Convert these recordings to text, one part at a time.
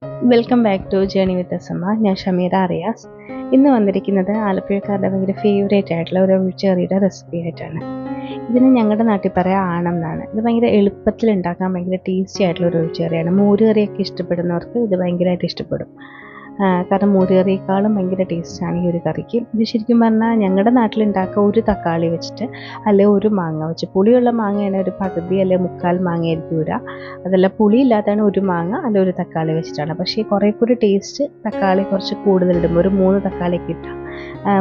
Welcome back to journey with Asamma. ഞാൻ ഷമീറ അറിയാസ്. ഇന്ന് വന്നിരിക്കുന്നത് ആലപ്പുഴക്കാരുടെ ഭയങ്കര ഫേവറേറ്റ് ആയിട്ടുള്ള ഒരു ഒഴിച്ചുകറിയുടെ റെസിപ്പി ആയിട്ടാണ്. ഇതിന് ഞങ്ങളുടെ നാട്ടിൽ പറയാം ആണം എന്നാണ്. ഇത് ഭയങ്കര എളുപ്പത്തിൽ ഉണ്ടാക്കാൻ ഭയങ്കര ടേസ്റ്റി ആയിട്ടുള്ള ഒരു ഒഴിച്ചുകറിയാണ്. മോരുകറിയൊക്കെ ഇഷ്ടപ്പെടുന്നവർക്ക് ഇത് ഭയങ്കരമായിട്ട് ഇഷ്ടപ്പെടും. കാരണം മോരുകറിയേക്കാളും ഭയങ്കര ടേസ്റ്റാണ് ഈ ഒരു കറിക്ക്. ഇത് ശരിക്കും പറഞ്ഞാൽ ഞങ്ങളുടെ നാട്ടിലുണ്ടാക്കുക ഒരു തക്കാളി വെച്ചിട്ട് അല്ലെങ്കിൽ ഒരു മാങ്ങ വെച്ച്. പുളിയുള്ള മാങ്ങയാണ് ഒരു പകുതി അല്ലെങ്കിൽ മുക്കാൽ മാങ്ങയായിരിക്കും ഇടുക. അതല്ല പുളിയില്ലാത്തതാണ് ഒരു മാങ്ങ അല്ലെങ്കിൽ ഒരു തക്കാളി വെച്ചിട്ടാണ്. പക്ഷേ കുറേ കൂടി ടേസ്റ്റ് തക്കാളി കുറച്ച് കൂടുതലിടുമ്പോൾ ഒരു 3 തക്കാളിയൊക്കെ ഇട്ടാൽ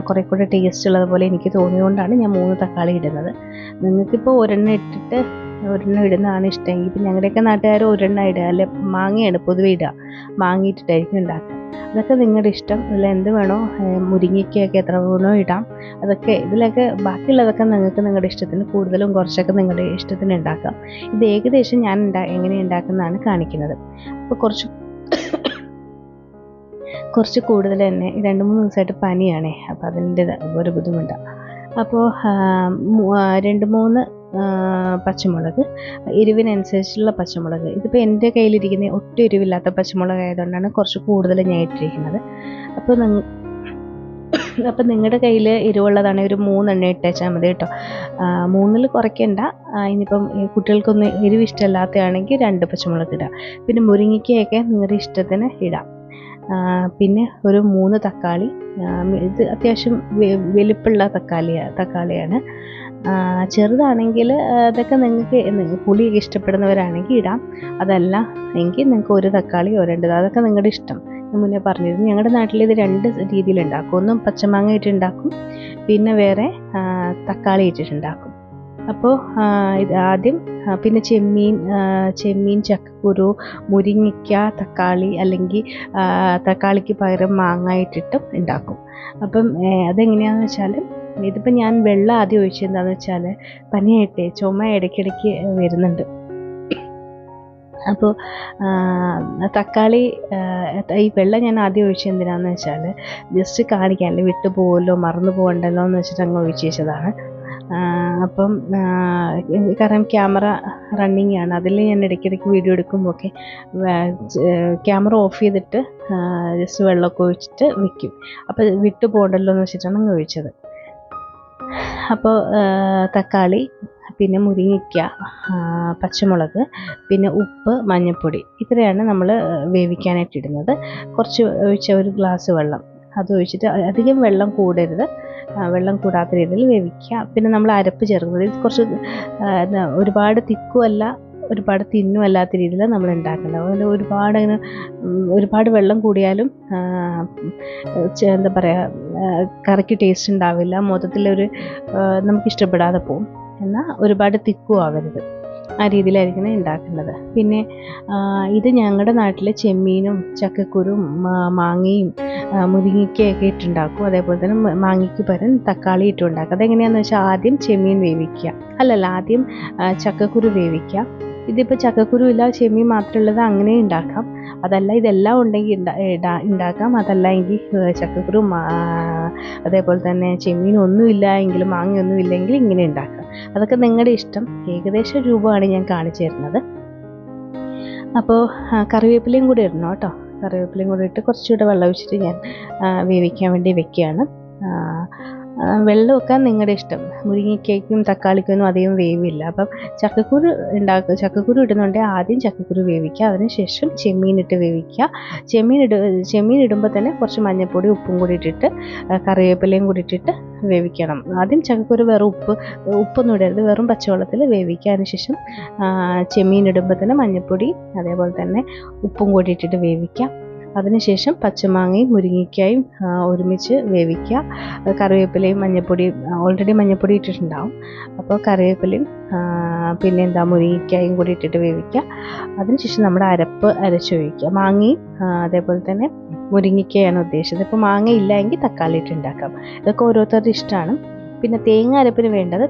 കുറേ കൂടി ടേസ്റ്റ് ഉള്ളതുപോലെ എനിക്ക് തോന്നിയതുകൊണ്ടാണ് ഞാൻ 3 തക്കാളി ഇടുന്നത്. നിങ്ങൾക്കിപ്പോൾ ഒരെണ്ണം ഇട്ടിട്ട് ഒരെണ്ണം ഇടുന്നതാണ് ഇഷ്ടമെങ്കിൽ, ഇപ്പം ഞങ്ങളുടെയൊക്കെ നാട്ടുകാർ ഒരെണ്ണം ഇടുക, അല്ലെ മാങ്ങയാണ് പൊതുവെ ഇടുക, മാങ്ങ ഇട്ടിട്ടായിരിക്കും ഉണ്ടാക്കുക. അതൊക്കെ നിങ്ങളുടെ ഇഷ്ടം. ഇതിൽ എന്ത് വേണോ, മുരിങ്ങയ്ക്കൊക്കെ എത്ര വേണോ ഇടാം. അതൊക്കെ ഇതിലൊക്കെ ബാക്കിയുള്ളതൊക്കെ നിങ്ങൾക്ക് നിങ്ങളുടെ ഇഷ്ടത്തിന് കൂടുതലും കുറച്ചൊക്കെ നിങ്ങളുടെ ഇഷ്ടത്തിന് ഉണ്ടാക്കാം. ഇത് ഏകദേശം ഞാൻ എങ്ങനെ ഉണ്ടാക്കുന്നതാണ് കാണിക്കുന്നത്. അപ്പോൾ കുറച്ച് കൂടുതൽ തന്നെ 2-3 ദിവസമായിട്ട് പനിയാണേ, അപ്പോൾ അതിൻ്റെ ഒരു ബുദ്ധിമുട്ടാണ്. അപ്പോൾ 2-3 പച്ചമുളക്, എരിവിനനുസരിച്ചുള്ള പച്ചമുളക്. ഇതിപ്പോൾ എൻ്റെ കയ്യിലിരിക്കുന്ന ഒട്ടും എരിവില്ലാത്ത പച്ചമുളക് ആയതുകൊണ്ടാണ് കുറച്ച് കൂടുതൽ ഞാൻ ഇട്ടിരിക്കുന്നത്. അപ്പോൾ നിങ്ങളുടെ കയ്യിൽ എരിവുള്ളതാണെങ്കിൽ ഒരു 3 എണ്ണ ഇട്ടേച്ചാൽ മതി കേട്ടോ. 3-ൽ കുറയ്ക്കണ്ട. ഇനിയിപ്പം കുട്ടികൾക്കൊന്നും എരിവ് ഇഷ്ടമല്ലാത്തതാണെങ്കിൽ 2 പച്ചമുളക് ഇടാം. പിന്നെ മുരിങ്ങയ്ക്കയൊക്കെ നിങ്ങളുടെ ഇഷ്ടത്തിന് ഇടാം. പിന്നെ ഒരു 3 തക്കാളി. ഇത് അത്യാവശ്യം വലിപ്പമുള്ള തക്കാളിയാണ്. ചെറുതാണെങ്കിൽ അതൊക്കെ നിങ്ങൾക്ക് പുളിയൊക്കെ ഇഷ്ടപ്പെടുന്നവരാണെങ്കിൽ ഇടാം. അതല്ല എങ്കിൽ നിങ്ങൾക്ക് ഒരു തക്കാളിയോ 2, അതൊക്കെ നിങ്ങളുടെ ഇഷ്ടം. ഞാൻ മുന്നേ പറഞ്ഞിരുന്നു, ഞങ്ങളുടെ നാട്ടിൽ ഇത് 2 രീതിയിലുണ്ടാക്കും. ഒന്നും പച്ചമാങ്ങ ഇട്ടുണ്ടാക്കും, പിന്നെ വേറെ തക്കാളി ഇട്ടിട്ടുണ്ടാക്കും. അപ്പോൾ ഇത് ആദ്യം പിന്നെ ചെമ്മീൻ, ചക്കക്കുരു, മുരിങ്ങയ്ക്ക, തക്കാളി, അല്ലെങ്കിൽ തക്കാളിക്ക് പകരം മാങ്ങ ഇട്ടിട്ടും ഉണ്ടാക്കും. അപ്പം അതെങ്ങനെയാണെന്ന് വെച്ചാൽ, ഇതിപ്പോൾ ഞാൻ വെള്ളം ആദ്യം ഒഴിച്ചത് എന്താണെന്ന് വെച്ചാൽ പനിയായിട്ടേ ചുമ ഇടയ്ക്കിടയ്ക്ക് വരുന്നുണ്ട്. അപ്പോൾ തക്കാളി ഈ വെള്ളം ഞാൻ ആദ്യം ഒഴിച്ചത് എന്തിനാണെന്ന് വെച്ചാൽ ജസ്റ്റ് കാണിക്കാൻ, അല്ലെങ്കിൽ വിട്ടുപോകല്ലോ മറന്നു പോകണ്ടല്ലോ എന്ന് വെച്ചിട്ട് അങ്ങ് ഒഴിച്ച് വെച്ചതാണ്. അപ്പം കാരണം ക്യാമറ റണ്ണിങ് ആണ്, അതിൽ ഞാൻ ഇടയ്ക്കിടയ്ക്ക് വീഡിയോ എടുക്കുമ്പോൾ ഒക്കെ ക്യാമറ ഓഫ് ചെയ്തിട്ട് ജസ്റ്റ് വെള്ളമൊക്കെ ഒഴിച്ചിട്ട് വെക്കും. അപ്പോൾ വിട്ടു പോകണ്ടല്ലോ എന്ന് വെച്ചിട്ടാണ് അങ്ങ് ഒഴിച്ചത്. അപ്പോൾ തക്കാളി, പിന്നെ മുരിങ്ങയ്ക്ക, പച്ചമുളക്, പിന്നെ ഉപ്പ്, മഞ്ഞൾപ്പൊടി, ഇത്രയാണ് നമ്മൾ വേവിക്കാനായിട്ട് ഇടുന്നത്. കുറച്ച് ഒഴിച്ച ഒരു ഗ്ലാസ് വെള്ളം അത് ഒഴിച്ചിട്ട്, അധികം വെള്ളം കൂടരുത്, വെള്ളം കൂടാത്ത രീതിയിൽ വേവിക്കുക. പിന്നെ നമ്മൾ അരപ്പ് ചേർക്കുന്നത് ഇത് കുറച്ച് ഒരുപാട് തിക്കും അല്ല ഒരുപാട് തിന്നും അല്ലാത്ത രീതിയിൽ നമ്മൾ ഉണ്ടാക്കുന്നത്. അതുപോലെ ഒരുപാട് വെള്ളം കൂടിയാലും എന്താ പറയുക, കറിക്ക് ടേസ്റ്റ് ഉണ്ടാവില്ല, മൊത്തത്തിലൊരു നമുക്കിഷ്ടപ്പെടാതെ പോവും. എന്നാൽ ഒരുപാട് തിക്കും ആവരുത്, ആ രീതിയിലായിരിക്കണം ഉണ്ടാക്കുന്നത്. പിന്നെ ഇത് ഞങ്ങളുടെ നാട്ടിൽ ചെമ്മീനും ചക്കക്കുരും മാങ്ങയും മുരിങ്ങയ്ക്കയൊക്കെ ഇട്ടുണ്ടാക്കും. അതേപോലെ തന്നെ മാങ്ങയ്ക്ക് പകരം തക്കാളി ഇട്ടുണ്ടാക്കും. അതെങ്ങനെയാണെന്ന് വെച്ചാൽ ആദ്യം ചെമ്മീൻ വേവിക്കുക, ആദ്യം ചക്കക്കുരു വേവിക്കുക. ഇതിപ്പോൾ ചക്കക്കുരു ഇല്ല ചെമ്മീൻ മാത്രമുള്ളത് അങ്ങനെ ഉണ്ടാക്കാം. അതല്ല ഇതെല്ലാം ഉണ്ടെങ്കിൽ ഉണ്ടാക്കാം. അതല്ല എങ്കിൽ ചക്കക്കുരു അതേപോലെ തന്നെ ചെമ്മീൻ ഒന്നുമില്ല എങ്കിലും മാങ്ങയൊന്നും ഇല്ലെങ്കിൽ ഇങ്ങനെ ഉണ്ടാക്കാം. അതൊക്കെ നിങ്ങളുടെ ഇഷ്ടം. ഏകദേശം രൂപമാണ് ഞാൻ കാണിച്ചു തരുന്നത്. അപ്പോൾ കറിവേപ്പിലയും കൂടി ഇടണം കേട്ടോ. കറിവേപ്പിലയും കൂടി ഇട്ട് കുറച്ചുകൂടെ വെള്ളം ഒഴിച്ചിട്ട് ഞാൻ വേവിക്കാൻ വേണ്ടി വെക്കുകയാണ്. വെള്ളം വെക്കാൻ നിങ്ങളുടെ ഇഷ്ടം. മുരിങ്ങയ്ക്കും തക്കാളിക്കൊന്നും അധികം വേവില്ല. അപ്പം ചക്കക്കുരു ഇടുന്നുണ്ടെങ്കിൽ ആദ്യം ചക്കക്കുരു വേവിക്കുക, അതിനുശേഷം ചെമ്മീൻ ഇട്ട് വേവിക്കുക. ചെമ്മീൻ ഇടുമ്പോൾ തന്നെ കുറച്ച് മഞ്ഞൾപ്പൊടി ഉപ്പും കൂടി ഇട്ടിട്ട് കറിവേപ്പിലയും കൂടി ഇട്ടിട്ട് വേവിക്കണം. ആദ്യം ചക്കക്കുരു ഉപ്പൊന്നും ഇടരുത്, വെറും പച്ചവെള്ളത്തിൽ വേവിക്കുക. അതിനുശേഷം ചെമ്മീൻ ഇടുമ്പോൾ തന്നെ മഞ്ഞൾപ്പൊടി അതേപോലെ തന്നെ ഉപ്പും കൂടി ഇട്ടിട്ട് വേവിക്കുക. അതിനുശേഷം പച്ചമാങ്ങയും മുരിങ്ങയ്ക്കായും ഒരുമിച്ച് വേവിക്കുക. കറിവേപ്പിലയും മഞ്ഞൾപ്പൊടിയും ഓൾറെഡി മഞ്ഞൾപ്പൊടി ഇട്ടിട്ടുണ്ടാവും. അപ്പോൾ കറിവേപ്പിലയും പിന്നെ മുരിങ്ങയ്ക്കായും കൂടി ഇട്ടിട്ട് വേവിക്കുക. അതിനുശേഷം നമ്മുടെ അരപ്പ് അരച്ചൊഴിക്കുക. മാങ്ങയും അതേപോലെ തന്നെ മുരിങ്ങയ്ക്കയാണ് ഉദ്ദേശിച്ചത്. ഇപ്പോൾ മാങ്ങ ഇല്ല എങ്കിൽ തക്കാളി ഇട്ടുണ്ടാക്കാം. ഇതൊക്കെ ഓരോരുത്തരുടെ ഇഷ്ടമാണ്. പിന്നെ തേങ്ങ അരപ്പിന് വേണ്ടത്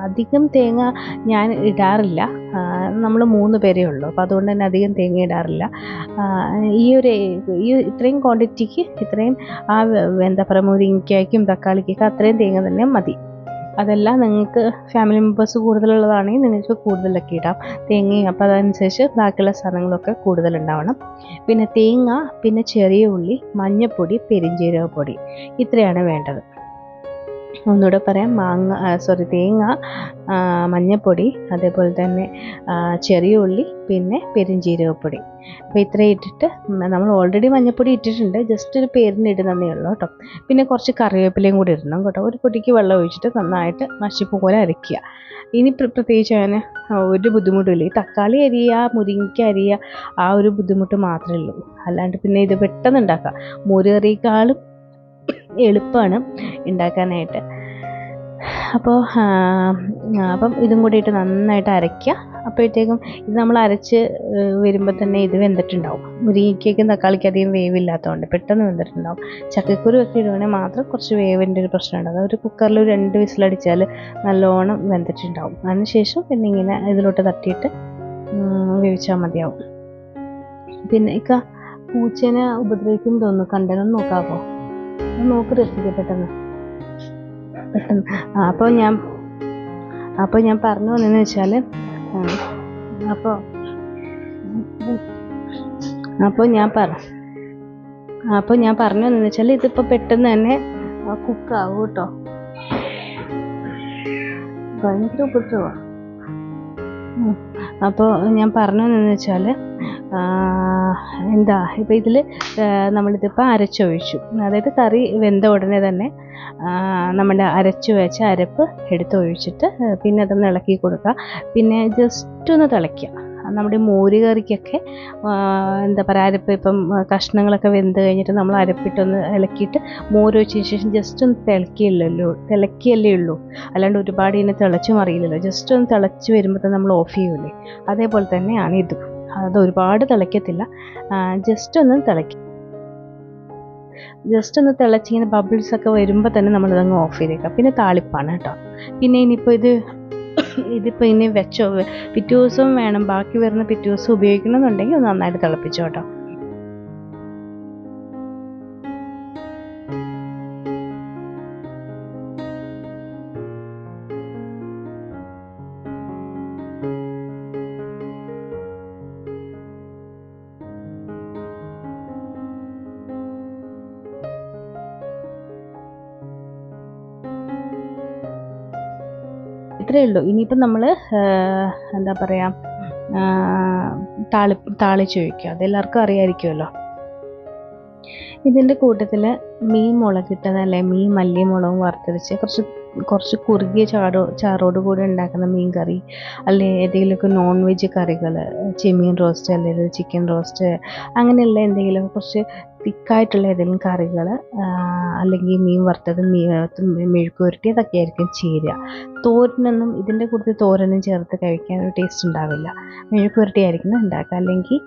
അധികം തേങ്ങ ഞാൻ ഇടാറില്ല. നമ്മൾ 3 പേരേ ഉള്ളൂ, അപ്പോൾ അതുകൊണ്ട് തന്നെ അധികം തേങ്ങ ഇടാറില്ല. ഇത്രയും ക്വാണ്ടിറ്റിക്ക് ഇത്രയും എന്താ പറയുക, മുരിങ്ങയ്ക്കും തക്കാളിക്കൊക്കെ അത്രയും തേങ്ങ തന്നെ മതി. അതല്ല നിങ്ങൾക്ക് ഫാമിലി മെമ്പേഴ്സ് കൂടുതലുള്ളതാണെങ്കിൽ നിങ്ങൾക്ക് കൂടുതലൊക്കെ ഇടാം. തേങ്ങയും അപ്പോൾ അതനുസരിച്ച് ബാക്കിയുള്ള സാധനങ്ങളൊക്കെ കൂടുതലുണ്ടാവണം. പിന്നെ തേങ്ങ, പിന്നെ ചെറിയ ഉള്ളി, മഞ്ഞൾപ്പൊടി, പെരുംജീരകപ്പൊടി, ഇത്രയാണ് വേണ്ടത്. ഒന്നുകൂടെ പറയാം, തേങ്ങ, മഞ്ഞൾപ്പൊടി, അതേപോലെ തന്നെ ചെറിയ ഉള്ളി, പിന്നെ പെരുംജീരകപ്പൊടി. അപ്പോൾ ഇത്രയും ഇട്ടിട്ട് നമ്മൾ ഓൾറെഡി മഞ്ഞൾപ്പൊടി ഇട്ടിട്ടുണ്ട്, ജസ്റ്റ് ഒരു പേരിന് ഇടുന്നതേ ഉള്ളൂ കേട്ടോ. പിന്നെ കുറച്ച് കറിവേപ്പിലയും കൂടി ഇടണം കേട്ടോ. ഒരു പൊടിക്ക് വെള്ളം ഒഴിച്ചിട്ട് നന്നായിട്ട് മഷിപ്പ് പോലെ അരയ്ക്കുക. ഇനി പ്രത്യേകിച്ച് അങ്ങനെ ഒരു ബുദ്ധിമുട്ടില്ല. ഈ തക്കാളി അരിയുക, മുരിങ്ങയ്ക്ക അരിയുക, ആ ഒരു ബുദ്ധിമുട്ട് മാത്രമേ ഉള്ളൂ. അല്ലാണ്ട് പിന്നെ ഇത് പെട്ടെന്ന് ഉണ്ടാക്കാം. മോര് കറിയേക്കാളും എളുപ്പമാണ് ഉണ്ടാക്കാനായിട്ട്. അപ്പം ഇതും കൂടി ഇട്ട് നന്നായിട്ട് അരയ്ക്കുക. അപ്പോഴത്തേക്കും ഇത് നമ്മൾ അരച്ച് വരുമ്പോൾ തന്നെ ഇത് വെന്തിട്ടുണ്ടാവും. മുരിങ്ങയ്ക്കും തക്കാളിക്ക് അധികം വേവില്ലാത്തതുകൊണ്ട് പെട്ടെന്ന് വെന്തിട്ടുണ്ടാവും. ചക്കക്കുരു ഒക്കെ ഇടുവാണെങ്കിൽ മാത്രം കുറച്ച് വേവിൻ്റെ ഒരു പ്രശ്നമുണ്ട്. അത് ഒരു കുക്കറിൽ 2 വിസിലടിച്ചാൽ നല്ലോണം വെന്തിട്ടുണ്ടാവും. അതിനുശേഷം പിന്നെ ഇങ്ങനെ ഇതിലോട്ട് തട്ടിയിട്ട് വേവിച്ചാൽ മതിയാവും. പിന്നെ പൂച്ചേനെ ഉപദ്രവിക്കും തോന്നുന്നു, കണ്ടനൊന്ന് നോക്കാമോ? നോക്ക് രസിക്കുക പെട്ടെന്ന്. അപ്പോൾ ഞാൻ പറഞ്ഞു വന്നതെന്ന് വെച്ചാൽ ഇതിപ്പോൾ പെട്ടെന്ന് തന്നെ കുക്കാവും കേട്ടോ. ഭയങ്കര ഉപദ്രവമാണ്. അപ്പോൾ ഞാൻ പറഞ്ഞു വന്നതെന്ന് വെച്ചാൽ ഇപ്പോൾ ഇതിൽ നമ്മളിതിപ്പോൾ അരച്ചൊഴിച്ചു. അതായത് കറി വെന്ത ഉടനെ തന്നെ നമ്മൾ അരച്ചു വെച്ച അരപ്പ് എടുത്തൊഴിച്ചിട്ട് പിന്നെ അതൊന്ന് ഇളക്കി കൊടുക്കുക. പിന്നെ ജസ്റ്റ് ഒന്ന് തിളയ്ക്കുക. നമ്മുടെ മോര് കറിക്കൊക്കെ അരപ്പ് ഇപ്പം കഷ്ണങ്ങളൊക്കെ വെന്ത് കഴിഞ്ഞിട്ട് നമ്മൾ അരപ്പിട്ടൊന്ന് ഇളക്കിയിട്ട് മോര് ഒഴിച്ചതിന് ശേഷം ജസ്റ്റ് ഒന്ന് തിളക്കിയല്ലേ ഉള്ളൂ. അല്ലാണ്ട് ഒരുപാട് ഇതിനെ തിളച്ചും അറിയില്ലല്ലോ. ജസ്റ്റ് ഒന്ന് തിളച്ച് വരുമ്പോൾ നമ്മൾ ഓഫ് ചെയ്യൂലേ, അതേപോലെ തന്നെയാണ് ഇത്. അത് ഒരുപാട് തിളയ്ക്കത്തില്ല, ജസ്റ്റ് ഒന്ന് തിളച്ചിങ്ങനെ ബബിൾസൊക്കെ വരുമ്പോൾ തന്നെ നമ്മളിതങ്ങ് ഓഫ് ചെയ്തേക്കാം. പിന്നെ താളിപ്പാണ് കേട്ടോ. പിന്നെ ഇനിയിപ്പോൾ ഇതിപ്പോൾ ഇനി വെച്ചോ, പിറ്റേ ദിവസവും വേണം, ബാക്കി വരുന്ന പിറ്റേ ദിവസം ഉപയോഗിക്കണമെന്നുണ്ടെങ്കിൽ ഒന്ന് നന്നായിട്ട് തിളപ്പിച്ചോ കേട്ടോ. ഇത്രയേ ഉള്ളൂ. ഇനിയിപ്പം നമ്മൾ താളിച്ച് ഒഴിക്കുക. അതെല്ലാവർക്കും അറിയാമായിരിക്കുമല്ലോ. ഇതിൻ്റെ കൂട്ടത്തിൽ മീൻ മുളകിട്ടത്, അല്ലെ മീൻ മല്ലിയും മുളകും വറുത്തരച്ച് കുറച്ച് കുറുകിയ ചാറോട് കൂടി ഉണ്ടാക്കുന്ന മീൻ കറി, അല്ലെ ഏതെങ്കിലുമൊക്കെ നോൺ വെജ് കറികൾ, ചെമ്മീൻ റോസ്റ്റ് അല്ലെങ്കിൽ ചിക്കൻ റോസ്റ്റ്, അങ്ങനെയുള്ള എന്തെങ്കിലും കുറച്ച് തിക്കായിട്ടുള്ള ഏതെങ്കിലും കറികൾ, അല്ലെങ്കിൽ മീൻ വറുത്തത്, മെഴുക്ക് പുരട്ടി, അതൊക്കെ ആയിരിക്കും ചേരുക. തോരനൊന്നും ഇതിൻ്റെ കൂട്ടത്തിൽ തോരനും ചേർത്ത് കഴിക്കാൻ ഒരു ടേസ്റ്റ് ഉണ്ടാവില്ല. മെഴുക്ക് പുരട്ടി ആയിരിക്കും ഉണ്ടാക്കുക, അല്ലെങ്കിൽ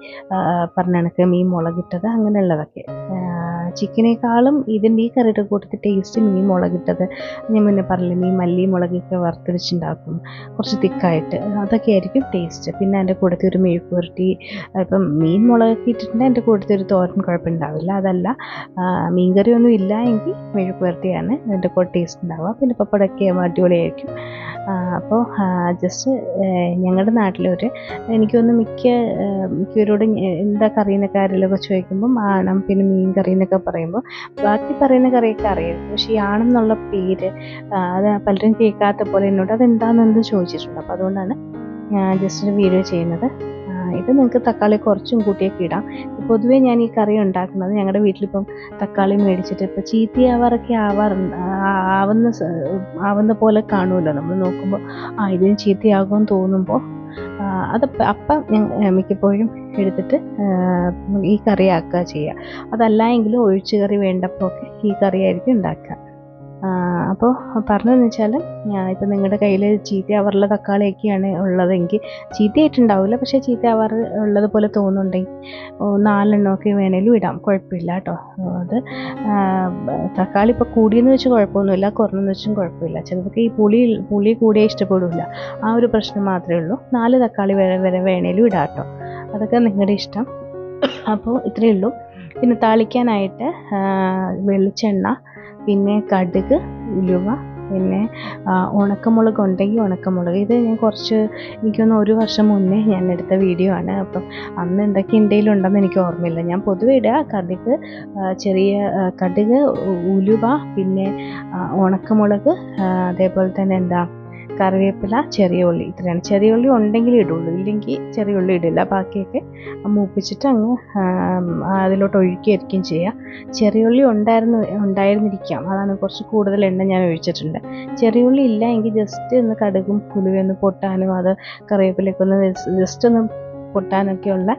പറഞ്ഞ കണക്ക് മീൻ മുളകിട്ടത്, അങ്ങനെയുള്ളതൊക്കെ. ചിക്കനേക്കാളും ഇതിൻ്റെ ഈ കറിയുടെ കൂട്ടത്തിൽ ടേസ്റ്റ് മീൻ മുളകിട്ടത്. ഞാൻ മുന്നേ പറഞ്ഞില്ലേ, മീൻ മല്ലി മുളകൊക്കെ വറുത്തരച്ചുണ്ടാക്കും കുറച്ച് തിക്കായിട്ട്, അതൊക്കെ ആയിരിക്കും ടേസ്റ്റ്. പിന്നെ അതിൻ്റെ കൂട്ടത്തിൽ ഒരു മെഴുക്ക് പുരട്ടി, ഇപ്പം മീൻ മുളകൊക്കെ ഇട്ടിട്ടുണ്ടെങ്കിൽ അതിൻ്റെ കൂട്ടത്തിൽ ഒരു തോരൻ കുഴപ്പമുണ്ടാവില്ല. അതല്ല മീൻ കറിയൊന്നും ഇല്ല എങ്കിൽ മെഴുക്ക് പുരട്ടിയാണ് അതിൻ്റെ കൂടെ ടേസ്റ്റ് ഉണ്ടാവുക. പിന്നെ പപ്പടമൊക്കെ അടിപൊളിയായിരിക്കും. അപ്പോൾ ജസ്റ്റ് ഞങ്ങളുടെ നാട്ടിലൊരു എനിക്കൊന്ന് മിക്കവരോടും എന്താ കറിയെന്നൊക്കെ ആരെങ്കിലുമൊക്കെ ചോദിക്കുമ്പം ആണം, പിന്നെ മീൻ കറി എന്നൊക്കെ പറയുമ്പോൾ ബാക്കി പറയുന്ന കറിയൊക്കെ അറിയാം. പക്ഷേ ഈ ആണം എന്നുള്ള പേര് അത് പലരും കേൾക്കാത്ത പോലെ എന്നോട് അതെന്താണെന്ന് ചോദിച്ചിട്ടുണ്ട്. അപ്പോൾ അതുകൊണ്ടാണ് ജസ്റ്റ് ഒരു വീഡിയോ ചെയ്യുന്നത്. ഇത് നിങ്ങൾക്ക് തക്കാളി കുറച്ചും കൂട്ടിയൊക്കെ ഇടാം. പൊതുവേ ഞാൻ ഈ കറി ഉണ്ടാക്കുന്നത് ഞങ്ങളുടെ വീട്ടിലിപ്പം തക്കാളി മേടിച്ചിട്ട് ഇപ്പോൾ ചീത്തയാവാറൊക്കെ ആവുന്ന പോലെ കാണുമല്ലോ നമ്മൾ നോക്കുമ്പോൾ. ഇതിന് ചീത്തയാകുമെന്ന് തോന്നുമ്പോൾ അപ്പം മിക്കപ്പോഴും എടുത്തിട്ട് ഈ കറി ആക്കുക ചെയ്യുക. അതല്ല എങ്കിലും ഒഴിച്ചു കറി വേണ്ടപ്പോൾ ഒക്കെ ഈ കറിയായിരിക്കും ഉണ്ടാക്കുക. അപ്പോൾ പറഞ്ഞതെന്ന് വെച്ചാൽ ഇപ്പം നിങ്ങളുടെ കയ്യിൽ ചീത്തയാവാറുള്ള തക്കാളിയൊക്കെയാണ് ഉള്ളതെങ്കിൽ, ചീത്തയായിട്ടുണ്ടാവില്ല പക്ഷേ ചീത്തയാവാറ് ഉള്ളതുപോലെ തോന്നുന്നുണ്ടെങ്കിൽ 4 എണ്ണമൊക്കെ വേണേലും ഇടാം, കുഴപ്പമില്ല കേട്ടോ. അത് തക്കാളി ഇപ്പോൾ കൂടിയെന്ന് വെച്ച് കുഴപ്പമൊന്നുമില്ല, കുറഞ്ഞെന്ന് വെച്ചും കുഴപ്പമില്ല. ചിലർക്ക് ഈ പുളി കൂടിയേ ഇഷ്ടപ്പെടില്ല, ആ ഒരു പ്രശ്നം മാത്രമേ ഉള്ളൂ. 4 തക്കാളി വരെ വേണേലും ഇടാം കേട്ടോ, അതൊക്കെ നിങ്ങളുടെ ഇഷ്ടം. അപ്പോൾ ഇത്രയേ ഉള്ളൂ. പിന്നെ താളിക്കാനായിട്ട് വെളിച്ചെണ്ണ, പിന്നെ കടുക്, ഉലുവ, പിന്നെ ഉണക്കമുളക് ഉണ്ടെങ്കിൽ ഉണക്കമുളക്, ഇത് ഞാൻ എനിക്കൊന്ന് 1 വർഷം മുന്നേ ഞാൻ എടുത്ത വീഡിയോ ആണ്. അപ്പം അന്ന് എന്തൊക്കെ ഇന്ത്യയിൽ ഉണ്ടെന്ന് എനിക്ക് ഓർമ്മയില്ല. ഞാൻ പൊതുവെ ഇടുക കടുക്, ചെറിയ കടുക്, ഉലുവ, പിന്നെ ഉണക്കമുളക്, അതേപോലെ തന്നെ കറിവേപ്പില, ചെറിയ ഉള്ളി, ഇത്രയാണ്. ചെറിയ ഉള്ളി ഉണ്ടെങ്കിൽ ഇടുള്ളൂ, ഇല്ലെങ്കിൽ ചെറിയ ഉള്ളി ഇടില്ല. ബാക്കിയൊക്കെ മൂപ്പിച്ചിട്ട് അങ്ങ് അതിലോട്ട് ഒഴിക്കുകയായിരിക്കും ചെയ്യുക. ചെറിയ ഉള്ളി ഉണ്ടായിരുന്നിരിക്കാം, അതാണ് കുറച്ച് കൂടുതൽ എണ്ണ ഞാൻ ഒഴിച്ചിട്ടുണ്ട്. ചെറിയ ഉള്ളി ഇല്ല എങ്കിൽ ജസ്റ്റ് ഒന്ന് കടുകും ഉലുവയും ഒന്ന് പൊട്ടാനും അത് കറിവേപ്പിലൊക്കെ ഒന്ന് ജസ്റ്റ് ഒന്ന് പൊട്ടാനൊക്കെയുള്ള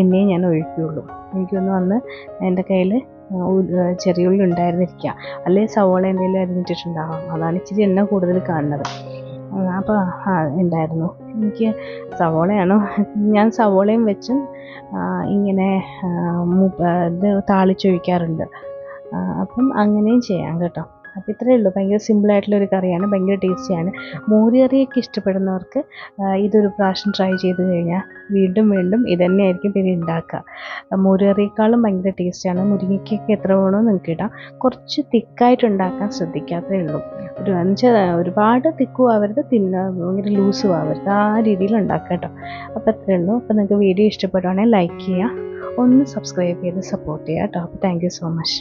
എണ്ണയെ ഞാൻ ഒഴിക്കുകയുള്ളൂ. എനിക്കൊന്ന് വന്ന് എൻ്റെ കയ്യിൽ ചെറിയ ഉള്ളി ഉണ്ടായിരുന്നിരിക്കുക, അല്ലെങ്കിൽ സവോള എന്തെങ്കിലും അരിഞ്ഞിട്ടുണ്ടാവാം, അതാണ് ഇച്ചിരി എണ്ണ കൂടുതൽ കാണുന്നത്. അപ്പോൾ ഉണ്ടായിരുന്നു. എനിക്ക് സവോളയാണോ, ഞാൻ സവോളയും വെച്ചും ഇങ്ങനെ ഇത് താളിച്ചൊഴിക്കാറുണ്ട്. അപ്പം അങ്ങനെയും ചെയ്യാം കേട്ടോ. അപ്പോൾ ഇത്രയേ ഉള്ളൂ. ഭയങ്കര സിമ്പിളായിട്ടുള്ളൊരു കറിയാണ്, ഭയങ്കര ടേസ്റ്റിയാണ്. മോരുകറിയൊക്കെ ഇഷ്ടപ്പെടുന്നവർക്ക് ഇതൊരു പ്രാവശ്യം ട്രൈ ചെയ്ത് കഴിഞ്ഞാൽ വീണ്ടും വീണ്ടും ഇതുതന്നെയായിരിക്കും പിന്നെ ഉണ്ടാക്കുക. മോരുകറിയേക്കാളും ഭയങ്കര ടേസ്റ്റിയാണ്. മുരിങ്ങയ്ക്കൊക്കെ എത്ര വേണോ നിങ്ങൾക്ക് ഇടാം. കുറച്ച് തിക്കായിട്ട് ഉണ്ടാക്കാൻ ശ്രദ്ധിക്കാത്തേ ഉള്ളൂ. ഒരുപാട് തിക്കും ആവരുത്, ഭയങ്കര ലൂസും ആവരുത്, ആ രീതിയിൽ ഉണ്ടാക്കുക കേട്ടോ. അപ്പോൾ അത്രയേ ഉള്ളൂ. അപ്പോൾ നിങ്ങൾക്ക് വീഡിയോ ഇഷ്ടപ്പെടുവാണെങ്കിൽ ലൈക്ക് ചെയ്യുക, ഒന്ന് സബ്സ്ക്രൈബ് ചെയ്ത് സപ്പോർട്ട് ചെയ്യുക കേട്ടോ. അപ്പോൾ താങ്ക് യു സോ മച്ച്.